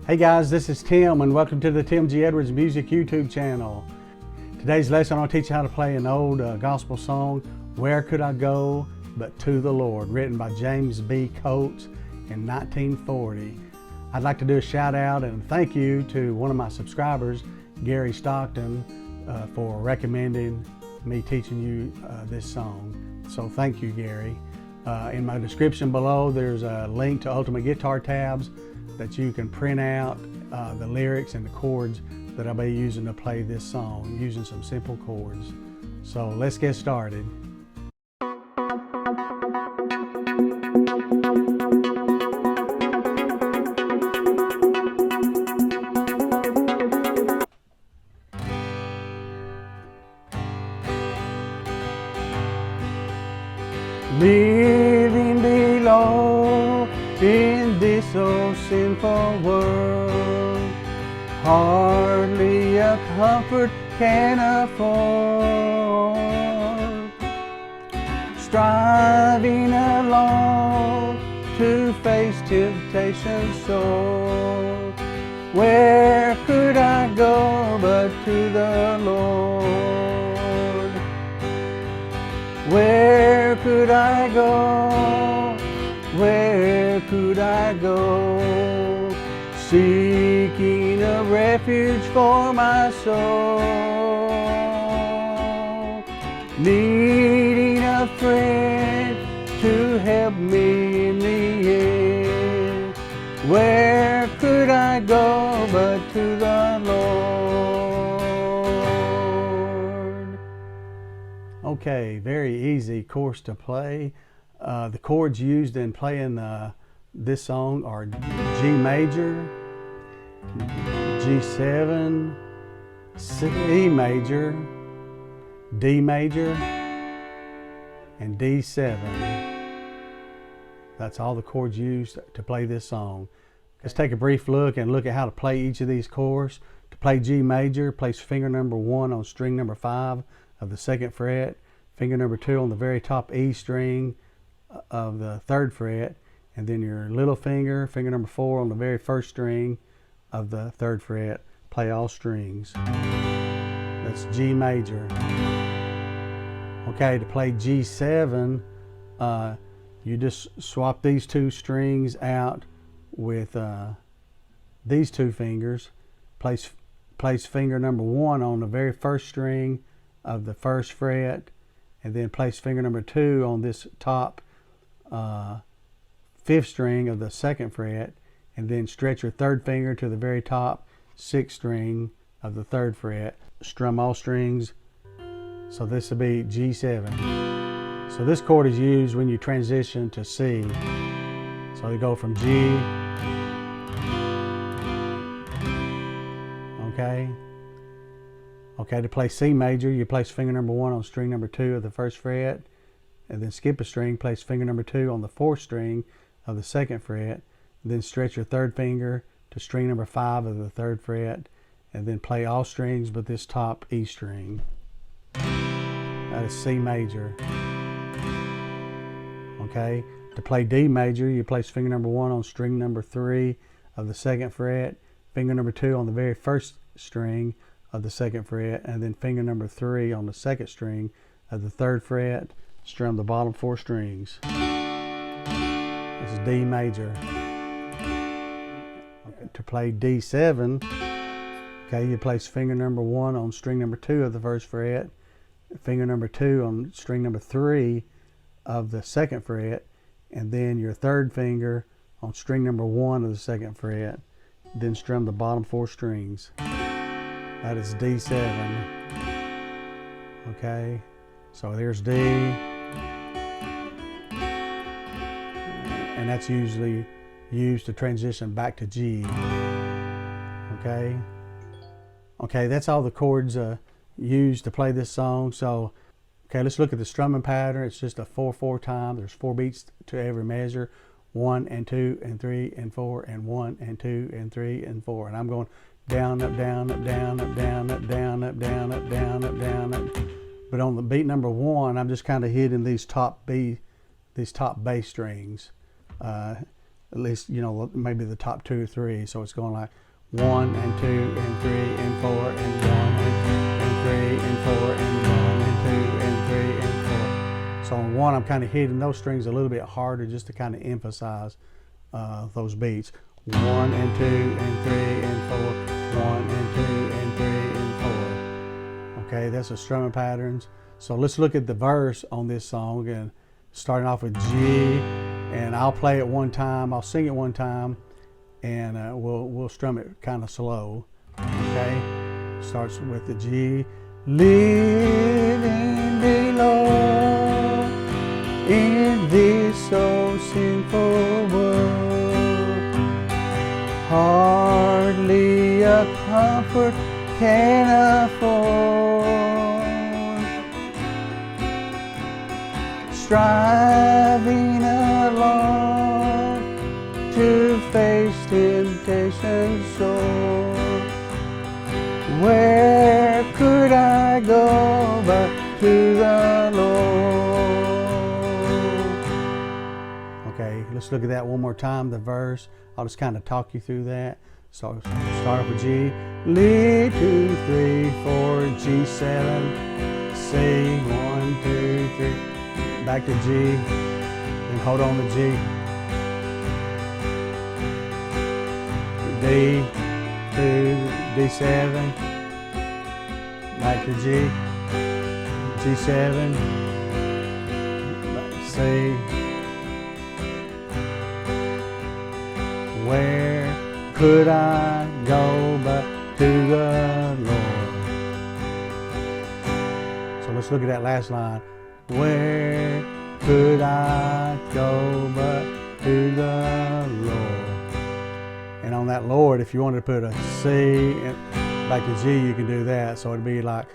Hey guys, this is Tim and welcome to the Tim G. Edwards Music YouTube channel. Today's lesson I'll teach you how to play an old gospel song, Where Could I Go But to the Lord, written by James B. Coates in 1940. I'd like to do a shout out and thank you to one of my subscribers, Gary Stockton, for recommending me teaching you this song. So thank you, Gary. In my description below, there's a link to Ultimate Guitar tabs that you can print out the lyrics and the chords that I'll be using to play this song, using some simple chords. So let's get started. Living below in this so sinful world, hardly a comfort can afford. Striving alone to face temptation sore, where could I go but to the Lord? Where could I go? Where could I go? Seeking a refuge for my soul, needing a friend to help me in the end. Where could I go but to the Lord? Okay, very easy course to play. The chords used in playing this song are G major, G7, C major, D major, and D7. That's all the chords used to play this song. Let's take a brief look and look at how to play each of these chords. To play G major, place finger number 1 on string number 5 of the 2nd fret, finger number 2 on the very top E string of the 3rd fret, and then your little finger, finger number 4 on the very 1st string of the 3rd fret. Play all strings. That's G major. Okay, to play G7, you just swap these two strings out with these two fingers. Place finger number 1 on the very 1st string of the 1st fret, and then place finger number 2 on this top 5th string of the 2nd fret, and then stretch your 3rd finger to the very top 6th string of the 3rd fret. Strum all strings. So this will be G7. So this chord is used when you transition to C. So you go from G, okay, to play C major, you place finger number 1 on string number 2 of the 1st fret, and then skip a string, place finger number 2 on the 4th string of the 2nd fret, and then stretch your 3rd finger to string number 5 of the 3rd fret, and then play all strings but this top E string. That is C major. Okay, to play D major, you place finger number 1 on string number 3 of the 2nd fret, finger number 2 on the very 1st string of the 2nd fret, and then finger number 3 on the 2nd string of the 3rd fret. Strum the bottom 4 strings. This is D major. Okay, to play D7, okay, you place finger number 1 on string number 2 of the 1st fret, finger number 2 on string number 3 of the 2nd fret, and then your 3rd finger on string number 1 of the 2nd fret. Then strum the bottom 4 strings. That is D7. Okay, so there's D, and that's usually used to transition back to G. Okay, that's all the chords used to play this song. So, okay, let's look at the strumming pattern. It's just a 4/4 time. There's 4 beats to every measure: 1 and 2 and 3 and 4 and 1 and 2 and 3 and 4. And I'm going down, up, down, up, down, up, down, up, down, up, down, up, down, up, down, up. But on the beat number 1, I'm just kind of hitting these top bass strings. at least, you know, maybe the top 2 or 3. So it's going like 1 and 2 and 3 and 4 and 1 and 3 and 4 and 1 and 2 and 3 and 4. So on 1, I'm kind of hitting those strings a little bit harder just to kind of emphasize those beats. 1 and 2 and 3 and 4, 1 and 2 and 3 and 4. Okay, that's the strumming patterns. So let's look at the verse on this song, and starting off with G, and I'll play it one time, I'll sing it one time, and we'll strum it kind of slow. Okay, starts with the G. Living below in this so sinful world, hardly a comfort can afford, striving alone to face temptation sore. Where could I go but to the Lord? Okay, let's look at that one more time, the verse. I'll just kind of talk you through that. So start off with G. Lead 2, 3, 4, G7, C, 1, 2, 3. Back to G, then hold on to G. D, 2, D7, back to G, G7, C. Where could I go but to the Lord? So let's look at that last line. Where could I go but to the Lord? And on that Lord, if you wanted to put a C and back to G, you can do that. So it'd be like,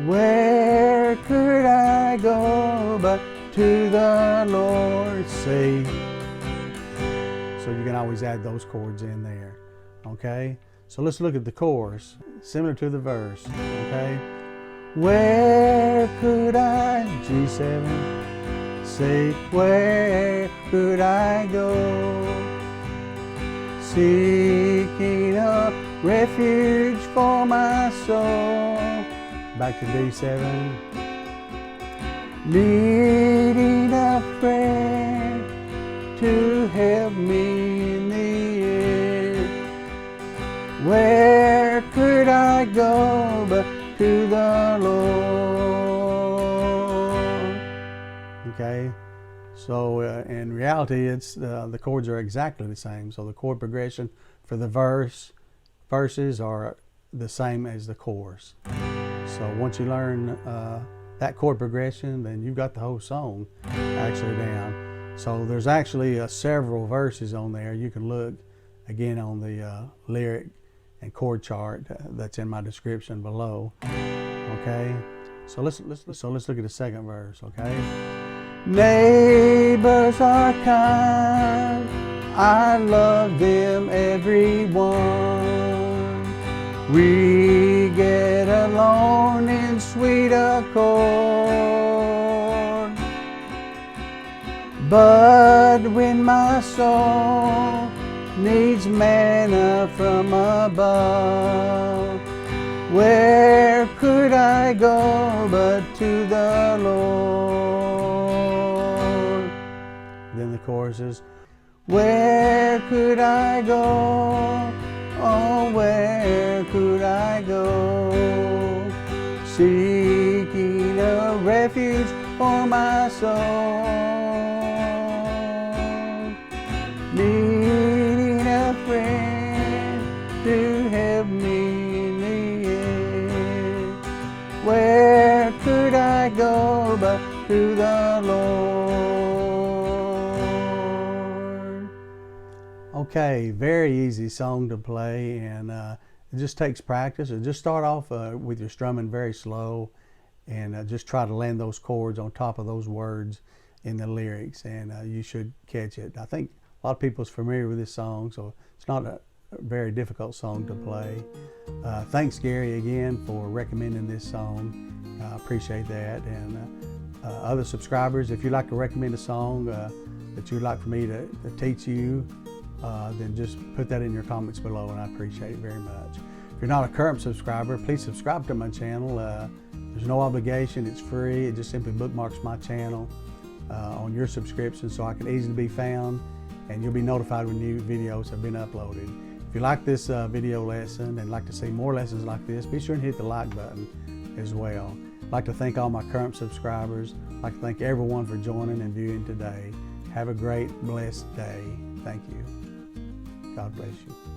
where could I go but to the Lord? C. So you can always add those chords in there. Okay? So let's look at the chorus, similar to the verse. Okay? Where could I, G7, C, where could I go? Seeking a refuge for my soul. Back to D7. Needing a friend to help me in the end. Where could I go but to the Lord? Okay, so in reality, it's the chords are exactly the same. So the chord progression for the verses are the same as the chorus. So once you learn that chord progression, then you've got the whole song actually down. So there's actually several verses on there. You can look again on the lyric and chord chart that's in my description below. Okay, so let's look at the second verse. Okay, neighbors are kind, I love them everyone. We get along in sweet accord. But when my soul needs manna from above, where could I go but to the Lord? Then the chorus is, where could I go? Oh, where could I go? Seeking a refuge for my soul. Needing a friend to help me in the end. Where could I go but to the Lord? Okay, very easy song to play, and it just takes practice. And just start off with your strumming very slow, and just try to land those chords on top of those words in the lyrics, and you should catch it. I think a lot of people is familiar with this song, so it's not a very difficult song to play. Thanks, Gary, again for recommending this song. I appreciate that. And other subscribers, if you'd like to recommend a song, that you'd like for me to teach you, then just put that in your comments below, and I appreciate it very much. If you're not a current subscriber, please subscribe to my channel. There's no obligation, it's free. It just simply bookmarks my channel on your subscription so I can easily be found, and you'll be notified when new videos have been uploaded. If you like this video lesson and like to see more lessons like this, be sure and hit the like button as well. I'd like to thank all my current subscribers. I'd like to thank everyone for joining and viewing today. Have a great, blessed day. Thank you. God bless you.